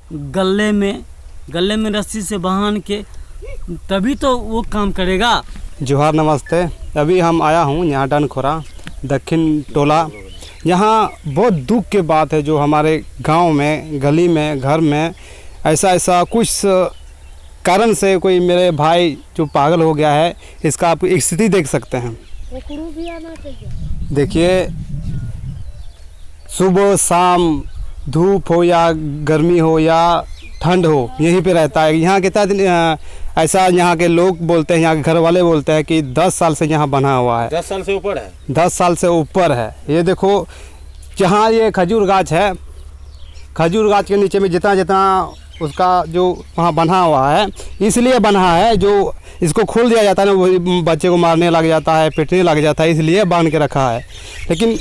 गले में रस्सी से बांध के, तभी तो वो काम करेगा। जोहार, नमस्ते। अभी हम आया हूँ यहाँ डनखोरा दक्षिण टोला। यहाँ बहुत दुख की बात है जो हमारे गांव में, गली में, घर में ऐसा कुछ कारण से कोई मेरे भाई जो पागल हो गया है। इसका आप एक स्थिति देख सकते हैं। देखिए, सुबह शाम धूप हो या गर्मी हो या ठंड हो, यहीं पे रहता है। यहाँ कितना दिन ऐसा यहाँ के लोग बोलते हैं, यहाँ के घर वाले बोलते हैं कि 10 साल से यहाँ बना हुआ है। 10 साल से ऊपर है। 10 साल से ऊपर है। ये देखो, जहाँ ये खजूर गाछ है, खजूर गाछ के नीचे में जितना उसका जो वहाँ बना हुआ है, इसलिए बना है, जो इसको खोल दिया जाता है ना, वो बच्चे को मारने लग जाता है, पिटने लग जाता है, इसलिए बांध के रखा है। लेकिन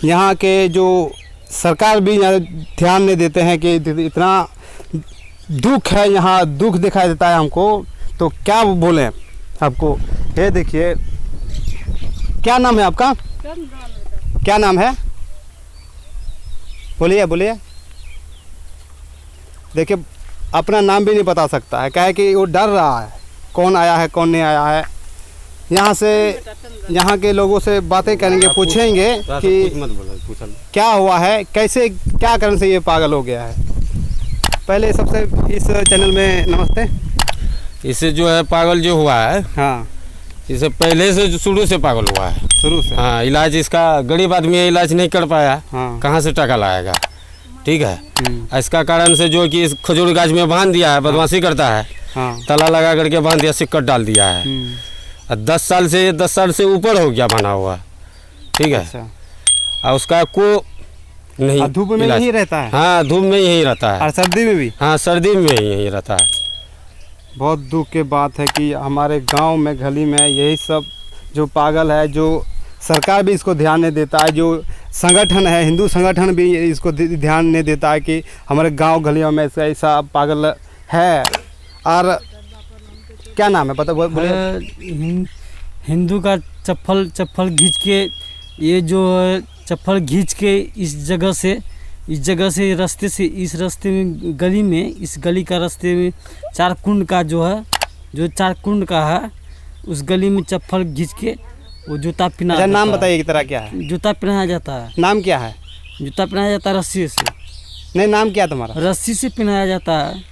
यहाँ के जो सरकार भी यहाँ ध्यान नहीं देते हैं कि इतना दुख है, यहाँ दुख दिखाई देता है हमको। तो क्या बोलें आपको। ये देखिए, क्या नाम है आपका? क्या नाम है? बोलिए। देखिए, अपना नाम भी नहीं बता सकता है, क्या है कि वो डर रहा है कौन आया है कौन नहीं आया है। यहाँ से यहाँ के लोगों से बातें करेंगे, पूछेंगे कि क्या हुआ है, कैसे, क्या कारण से ये पागल हो गया है। पहले सबसे इस चैनल में नमस्ते। इससे जो है पागल जो हुआ है, हाँ, इसे पहले से शुरू से पागल हुआ है। शुरू से? हाँ, इलाज इसका गरीब आदमी इलाज नहीं कर पाया। हाँ। कहाँ से टका लाएगा, ठीक है। इसका कारण से जो कि इस खजूर गाछ में बांध दिया है, बदमाशी करता है। हाँ। ताला लगा करके बांध दिया, सिक्कट डाल दिया है। 10 साल से ऊपर हो गया बना हुआ, ठीक है। अच्छा। और उसका को नहीं, धूप में यही रहता है? हाँ, धूप में यही रहता है। और सर्दी में भी? हाँ, सर्दी में यही रहता है। बहुत दुख की बात है कि हमारे गांव में, गली में यही सब जो पागल है, जो सरकार भी इसको ध्यान नहीं देता है, जो संगठन है, हिंदू संगठन भी इसको ध्यान नहीं देता है कि हमारे गांव गलियों में ऐसा पागल है। और क्या नाम है पता बोलिए। हिंदू का चप्पल घींच के, ये जो चप्पल घींच के इस जगह से रास्ते से, इस रास्ते में, गली में, इस गली का रास्ते में 4 कुंड का जो है, जो 4 कुंड का है, उस गली में चप्पल घींच के वो जूता पहना। अच्छा, नाम बताइए कि तरह क्या है? जूता पहनाया जाता है। नाम क्या है? जूता पहनाया जाता है रस्सी से। नहीं, नाम क्या तुम्हारा? रस्सी से पहनाया जाता है।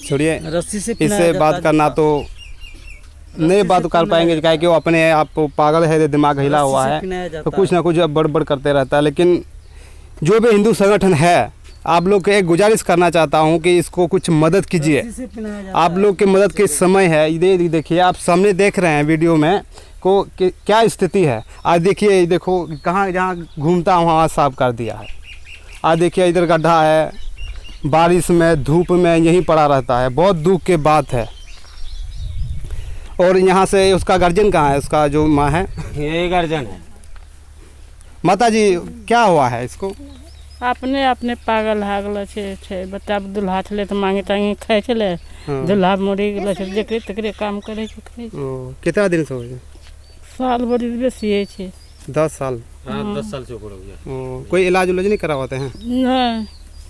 छोड़िए, रस्सी से इससे बात करना तो नहीं बात कर पाएंगे, क्या कि वो अपने आप पागल है, दिमाग हिला हुआ है, तो कुछ ना कुछ बड़बड़ करते रहता है। लेकिन जो भी हिंदू संगठन है, आप लोग को एक गुजारिश करना चाहता हूं कि इसको कुछ मदद कीजिए। आप लोग की मदद के समय है। ये देखिए, आप सामने देख रहे हैं वीडियो में को कि क्या स्थिति है। आज देखिए, देखो कहाँ, जहाँ घूमता हूँ वहाँ साफ कर दिया है। आज देखिए, इधर गड्ढा है, बारिश में, धूप में यहीं पड़ा रहता है। बहुत दुख की बात है। और यहाँ से उसका गार्जियन कहाँ है? उसका जो माँ है, यही गार्जियन है। माता जी, क्या हुआ है इसको? अपने पागल हागल छे बच्चा दुल्हा छले तो मांगे तांगे खाए छले। दुल्हा मरी गेल छे, जेकरे तकरे काम करे छे। कितना दिन से हो गया? साल भर बेसी छे। 10 साल? हाँ, 10 साल से ऊपर हो गया। कोई इलाज नहीं करवाते हैं? नहीं,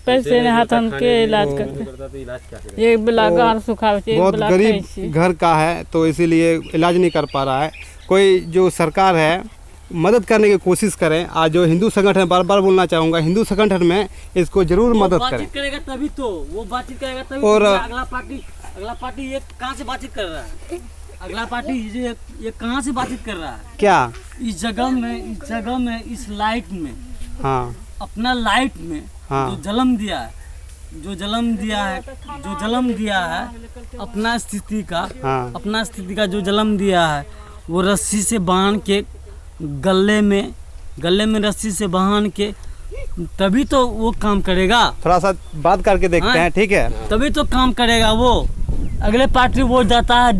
पैसे ने हाथन के इलाज करते। एक बेला गार सुखावे छे, बहुत गरीब घर का है, तो इसीलिए इलाज नहीं कर पा रहा है। कोई जो सरकार है, मदद करने की कोशिश करें। आज जो हिंदू संगठन, बार बार बोलना चाहूँगा, हिंदू संगठन में इसको जरूर मदद करें। बातचीत करेगा तभी तो, वो बातचीत करेगा तभी। और तो अगला पार्टी ये कहाँ से बातचीत कर रहा है? अगला पार्टी ये कहाँ से बातचीत कर रहा है? क्या इस जगह में, इस लाइट में, हाँ, अपना लाइट में, हाँ, जो जन्म दिया है अपना स्थिति का, हाँ, अपना स्थिति का जो जन्म दिया है, वो रस्सी से बांध के, गले में रस्सी से बांध के, तभी तो वो काम करेगा। थोड़ा सा बात करके देखते हैं, ठीक है? तभी तो काम करेगा वो। अगले पार्टी वो जाता है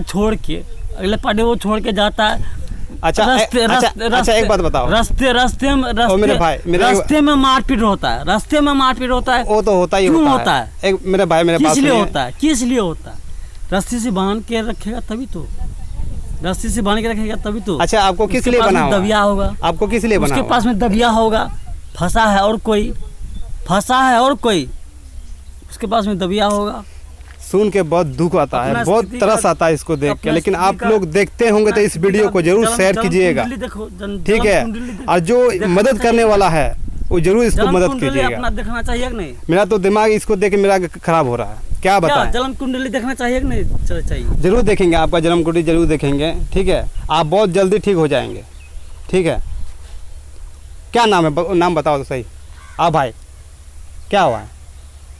छोड़ के, अगले पार्टी वो छोड़ के जाता है। अच्छा, एक बात बताओ। रास्ते में मारपीट होता है। रास्ते में मारपीट होता है। वो तो होता ही होता है। एक मेरे भाई, मेरे पास किस लिए होता है? रस्सी से बांध के रखेगा तभी तो। रस्सी से बांध के रखेगा तभी तो। अच्छा, आपको किस लिए बना हुआ? दबिया होगा। आपको किस लिए बना? उसके पास में दबिया होगा, फंसा है और कोई। उसके पास में दबिया होगा। सुन के बहुत दुख आता है, अपना बहुत स्थिति तरस का- आता है इसको देख के। अपना लेकिन स्थिति आप का- लोग देखते होंगे तो इस वीडियो को जरूर शेयर कीजिएगा, ठीक है। और जो मदद करने वाला है वो जरूर इसको मदद कीजिएगा। अपना देखना चाहिए कि नहीं? मेरा तो दिमाग इसको देख के मेरा खराब हो रहा है, क्या क्या बताएं। जन्म कुंडली देखना चाहिए कि नहीं चाहिए? जरूर देखेंगे, आपका जन्म कुंडली जरूर देखेंगे, ठीक है। आप बहुत जल्दी ठीक हो जाएंगे, ठीक है। क्या नाम है, नाम बताओ तो सही। भाई क्या हुआ है,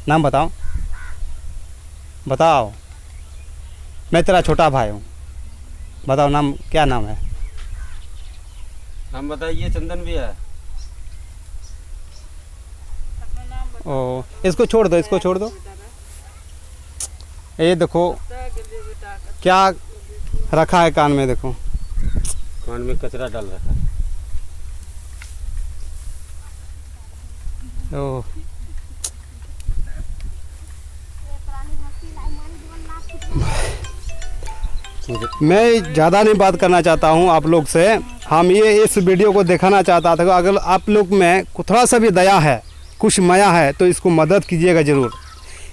नाम बताओ, बताओ। मैं तेरा छोटा भाई हूँ, बताओ नाम, क्या नाम है? हम बताइए। चंदन भी है। ओ, इसको छोड़ दो, इसको छोड़ दो। ये देखो क्या रखा है कान में, देखो कान में कचरा डाल रखा है। ओ, मैं ज़्यादा नहीं बात करना चाहता हूँ आप लोग से। हम ये इस वीडियो को दिखाना चाहता था, अगर आप लोग में थोड़ा सा भी दया है, कुछ माया है, तो इसको मदद कीजिएगा ज़रूर।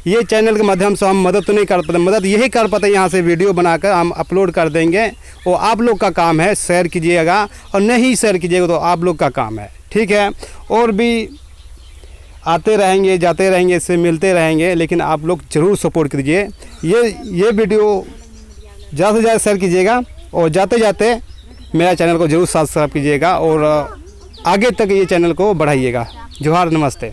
ये चैनल के माध्यम से हम मदद तो नहीं कर पाते, मदद यही कर पाते, यहाँ से वीडियो बनाकर हम अपलोड कर देंगे। वो आप लोग का काम है, शेयर कीजिएगा, और नहीं शेयर कीजिएगा तो आप लोग का काम है, ठीक है। और भी आते रहेंगे, जाते रहेंगे, इससे मिलते रहेंगे, लेकिन आप लोग ज़रूर सपोर्ट कीजिए। ये वीडियो ज़्यादा से ज़्यादा शेयर कीजिएगा, और जाते जाते मेरा चैनल को ज़रूर सब्सक्राइब कीजिएगा, और आगे तक ये चैनल को बढ़ाइएगा। जोहार, नमस्ते।